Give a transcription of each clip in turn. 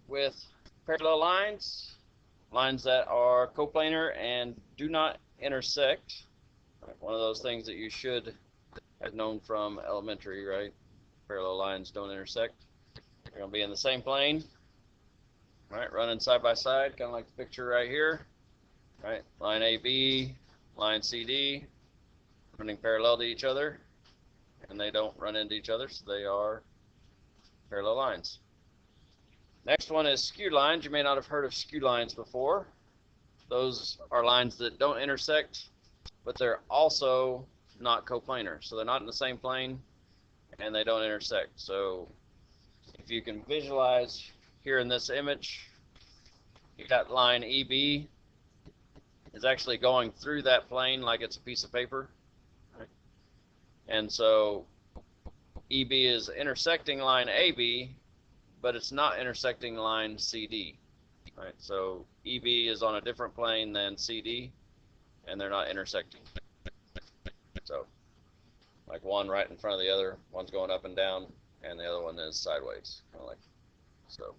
with parallel lines, lines that are coplanar and do not intersect. One of those things that you should have known from elementary, right? Parallel lines don't intersect. They're going to be in the same plane, right? Running side by side, kind of like the picture right here, right? Line AB, line CD, running parallel to each other, and they don't run into each other, so they are parallel lines. Next one is skew lines. You may not have heard of skew lines before. Those are lines that don't intersect, but they're also not coplanar. So they're not in the same plane, and they don't intersect. So if you can visualize here in this image, you got line EB is actually going through that plane like it's a piece of paper. And so EB is intersecting line AB, but it's not intersecting line CD. Right? So EB is on a different plane than CD, and they're not intersecting. So like one right in front of the other, one's going up and down, and the other one is sideways, kind of like so.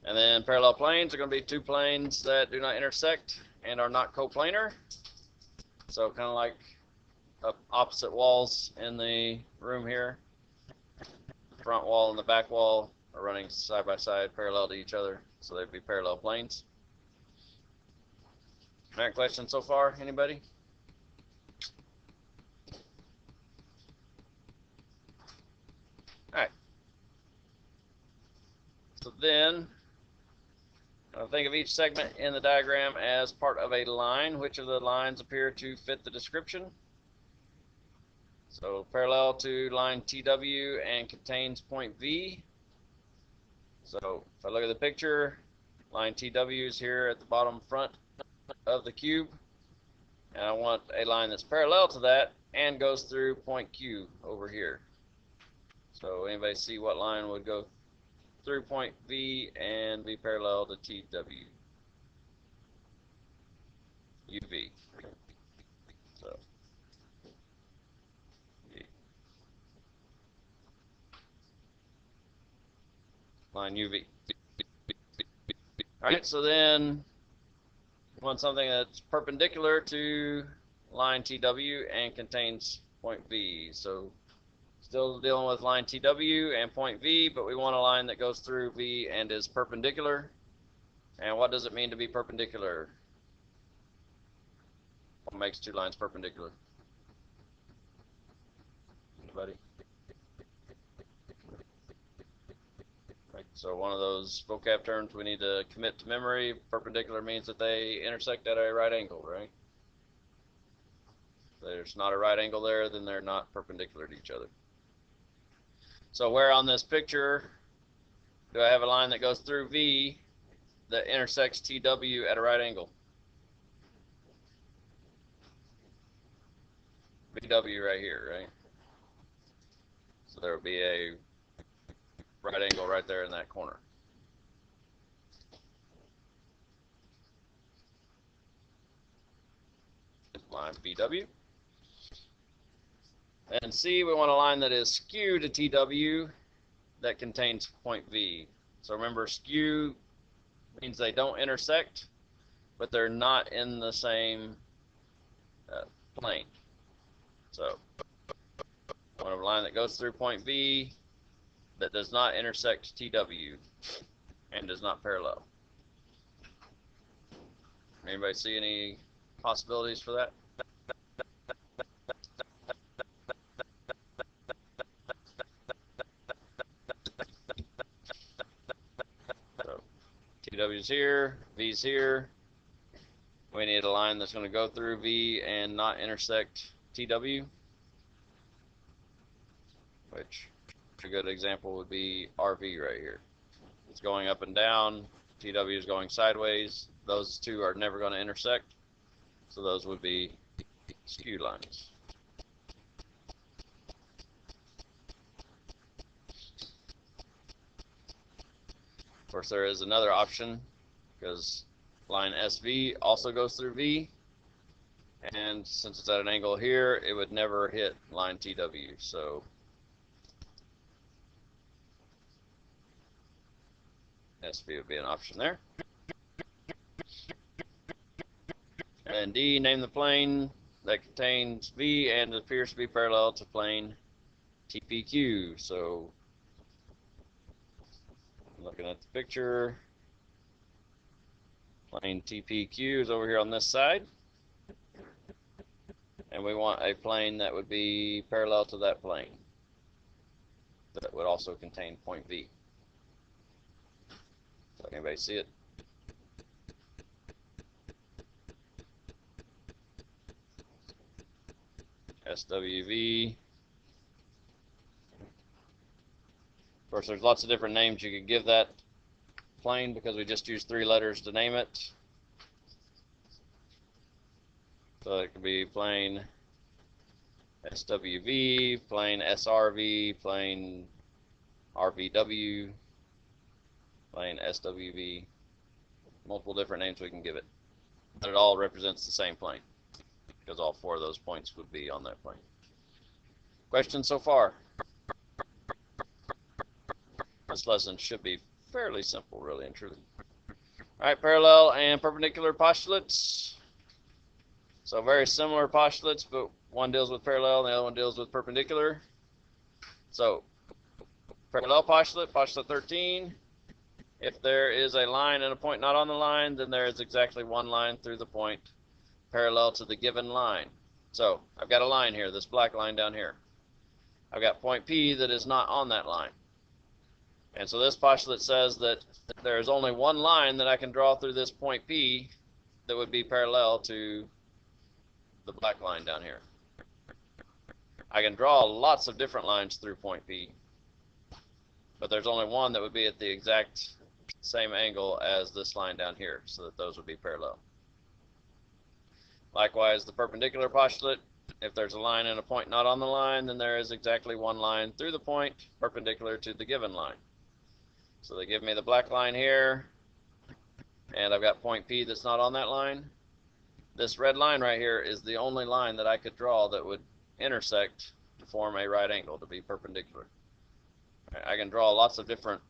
And then parallel planes are going to be two planes that do not intersect and are not coplanar. So kind of like opposite walls in the room here. The front wall and the back wall are running side by side, parallel to each other, so they'd be parallel planes. All right, questions so far? Anybody? All right. So then, think of each segment in the diagram as part of a line. Which of the lines appear to fit the description? So parallel to line TW and contains point V. So if I look at the picture, line TW is here at the bottom front of the cube, and I want a line that's parallel to that and goes through point Q over here. So anybody see what line would go through point V and be parallel to TW? UV. So line UV. All right, so then we want something that's perpendicular to line TW and contains point V. So still dealing with line TW and point V, but we want a line that goes through V and is perpendicular. And what does it mean to be perpendicular? What makes two lines perpendicular? Anybody? Right, so one of those vocab terms we need to commit to memory. Perpendicular means that they intersect at a right angle, right? If there's not a right angle there, then they're not perpendicular to each other. So where on this picture do I have a line that goes through V that intersects TW at a right angle? VW right here, right? So there would be a right angle right there in that corner. Line VW. And C, we want a line that is skew to TW that contains point V. So remember, skew means they don't intersect, but they're not in the same plane. So I want a line that goes through point V that does not intersect TW and does not parallel. Anybody see any possibilities for that? So TW's here, V's here. We need a line that's going to go through V and not intersect TW, which a good example would be RV right here. It's going up and down, TW is going sideways. Those two are never going to intersect, so those would be skew lines. Of course, there is another option, because line SV also goes through V, and since it's at an angle here, it would never hit line TW. So SV would be an option there. And D, name the plane that contains V and appears to be parallel to plane TPQ. So, looking at the picture, plane TPQ is over here on this side. And we want a plane that would be parallel to that plane. That would also contain point V. So anybody see it? SWV. Of course, there's lots of different names you could give that plane because we just used 3 letters to name it. So it could be plane SWV, plane SRV, plane RVW, plane SWV. Multiple different names we can give it. But it all represents the same plane because all 4 of those points would be on that plane. Questions so far? This lesson should be fairly simple, really and truly. All right, parallel and perpendicular postulates. So very similar postulates, but one deals with parallel and the other one deals with perpendicular. So parallel postulate, postulate 13. If there is a line and a point not on the line, then there is exactly one line through the point parallel to the given line. So I've got a line here, this black line down here. I've got point P that is not on that line. And so this postulate says that there is only one line that I can draw through this point P that would be parallel to the black line down here. I can draw lots of different lines through point P, but there's only one that would be at the exact same angle as this line down here, so that those would be parallel. Likewise, the perpendicular postulate, if there's a line and a point not on the line, then there is exactly one line through the point perpendicular to the given line. So they give me the black line here, and I've got point P that's not on that line. This red line right here is the only line that I could draw that would intersect to form a right angle, to be perpendicular. I can draw lots of different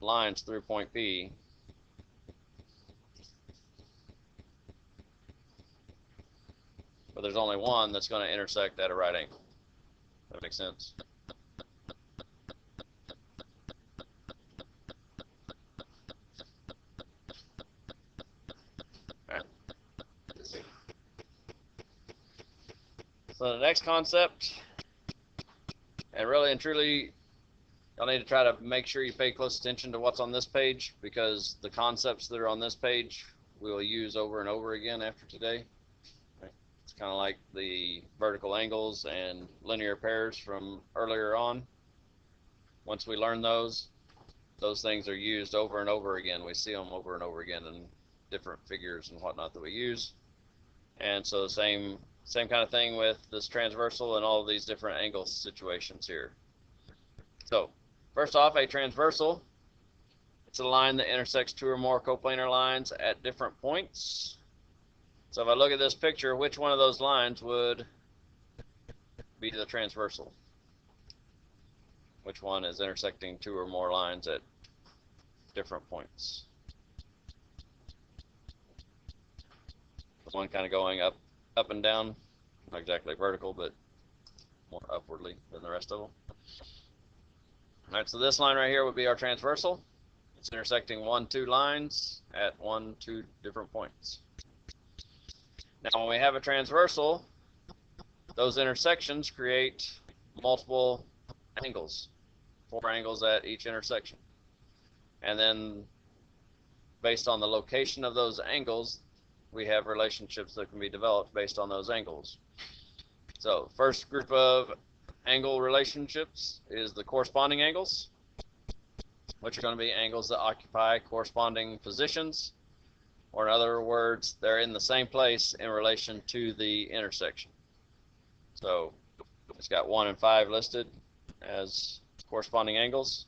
lines through point P, but there's only one that's going to intersect at a right angle. That makes sense? So the next concept, and really and truly, y'all need to try to make sure you pay close attention to what's on this page, because the concepts that are on this page we will use over and over again after today. It's kind of like the vertical angles and linear pairs from earlier on. Once we learn those things are used over and over again. We see them over and over again in different figures and whatnot that we use. And so the same kind of thing with this transversal and all of these different angle situations here. So first off, a transversal, it's a line that intersects 2 or more coplanar lines at different points. So if I look at this picture, which one of those lines would be the transversal? Which one is intersecting 2 or more lines at different points? The one kind of going up and down, not exactly vertical, but more upwardly than the rest of them. All right, so this line right here would be our transversal. It's intersecting 1, 2 lines at 1, 2 different points. Now, when we have a transversal, those intersections create multiple angles, 4 angles at each intersection. And then based on the location of those angles, we have relationships that can be developed based on those angles. So first group of angle relationships is the corresponding angles, which are going to be angles that occupy corresponding positions, or in other words, they're in the same place in relation to the intersection. So it's got 1 and 5 listed as corresponding angles.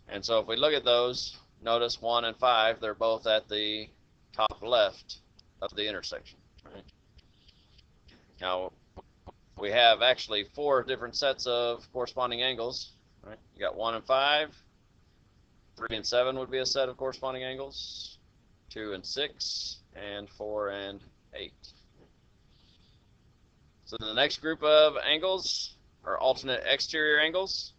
And so if we look at those, notice 1 and 5, they're both at the top left of the intersection. Right? Now, we have actually 4 different sets of corresponding angles. Right? You got 1 and 5, 3 and 7 would be a set of corresponding angles. 2 and 6, and 4 and 8. So the next group of angles are alternate exterior angles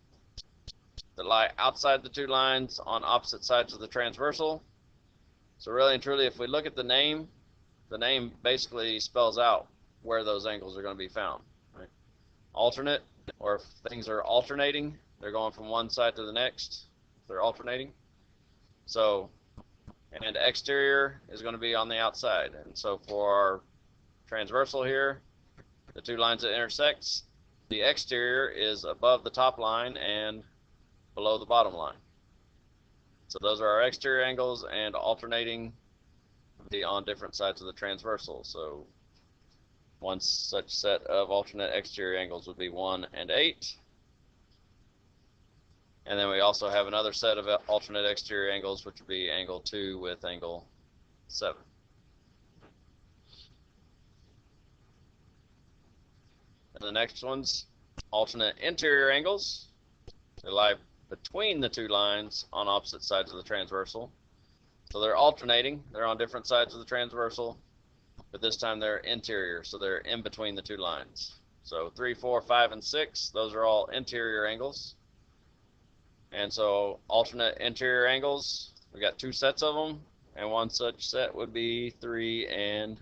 that lie outside the two lines on opposite sides of the transversal. So really and truly, if we look at the name basically spells out where those angles are going to be found. Right? Alternate, or if things are alternating, they're going from one side to the next. They're alternating. So, and exterior is going to be on the outside. And so for our transversal here, the two lines that intersect, the exterior is above the top line and below the bottom line. So those are our exterior angles, and alternating be on different sides of the transversal. So one such set of alternate exterior angles would be 1 and 8. And then we also have another set of alternate exterior angles, which would be angle 2 with angle 7. And the next one's alternate interior angles. They lie between the two lines on opposite sides of the transversal. So they're alternating. They're on different sides of the transversal, but this time they're interior, so they're in between the two lines. So 3, 4, 5, and 6, those are all interior angles. And so alternate interior angles, we got 2 sets of them, and one such set would be 3 and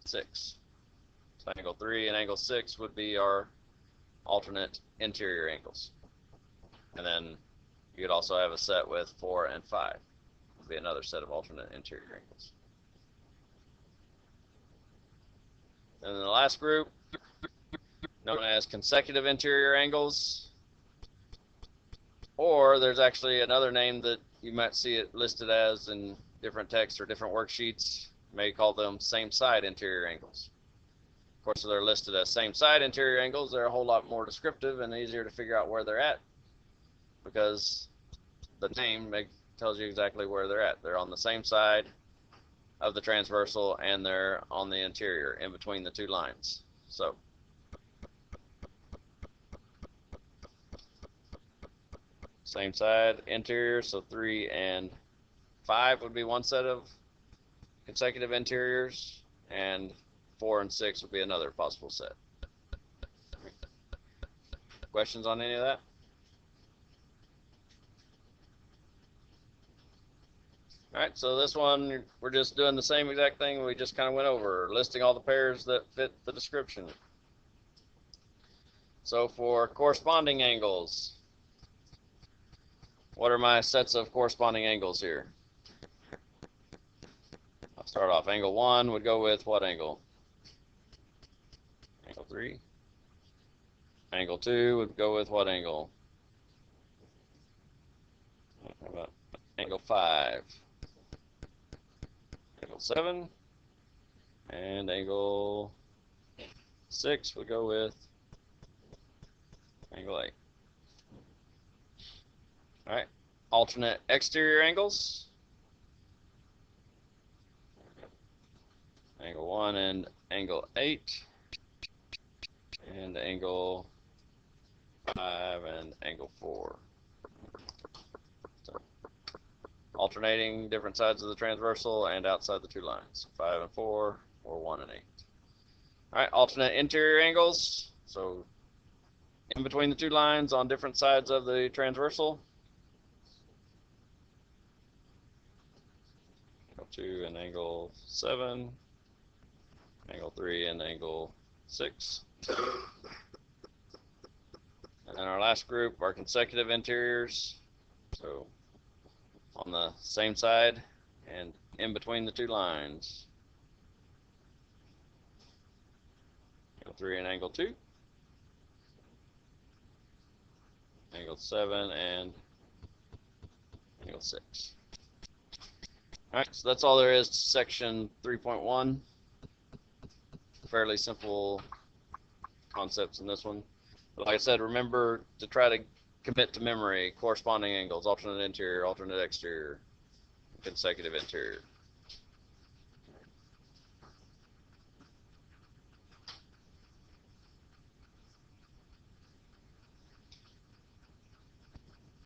6. So angle 3 and angle 6 would be our alternate interior angles. And then you could also have a set with 4 and 5. Would be another set of alternate interior angles. And then the last group, known as consecutive interior angles. Or there's actually another name that you might see it listed as in different texts or different worksheets. You may call them same side interior angles. Of course, if they're listed as same side interior angles, they're a whole lot more descriptive and easier to figure out where they're at, because the name tells you exactly where they're at. They're on the same side of the transversal, and they're on the interior in between the two lines. So same side interior, so 3 and 5 would be one set of consecutive interiors, and 4 and 6 would be another possible set. Questions on any of that? All right, so this one, we're just doing the same exact thing we just kind of went over, listing all the pairs that fit the description. So for corresponding angles, what are my sets of corresponding angles here? I'll start off. Angle 1 would go with what angle? Angle 3. Angle 2 would go with what angle? How about angle 5? Angle 7. And angle 6 would go with angle 8. All right, alternate exterior angles. Angle 1 and angle 8. And angle 5 and angle 4. So, alternating different sides of the transversal and outside the two lines. 5 and 4, or 1 and 8. All right, alternate interior angles. So in between the two lines on different sides of the transversal. Angle 2 and angle 7. Angle 3 and angle 6. And then our last group are consecutive interiors. So on the same side and in between the two lines. Angle 3 and angle 2. Angle 7 and angle 6. Alright, so that's all there is to section 3.1. Fairly simple concepts in this one. But like I said, remember to try to commit to memory corresponding angles, alternate interior, alternate exterior, consecutive interior.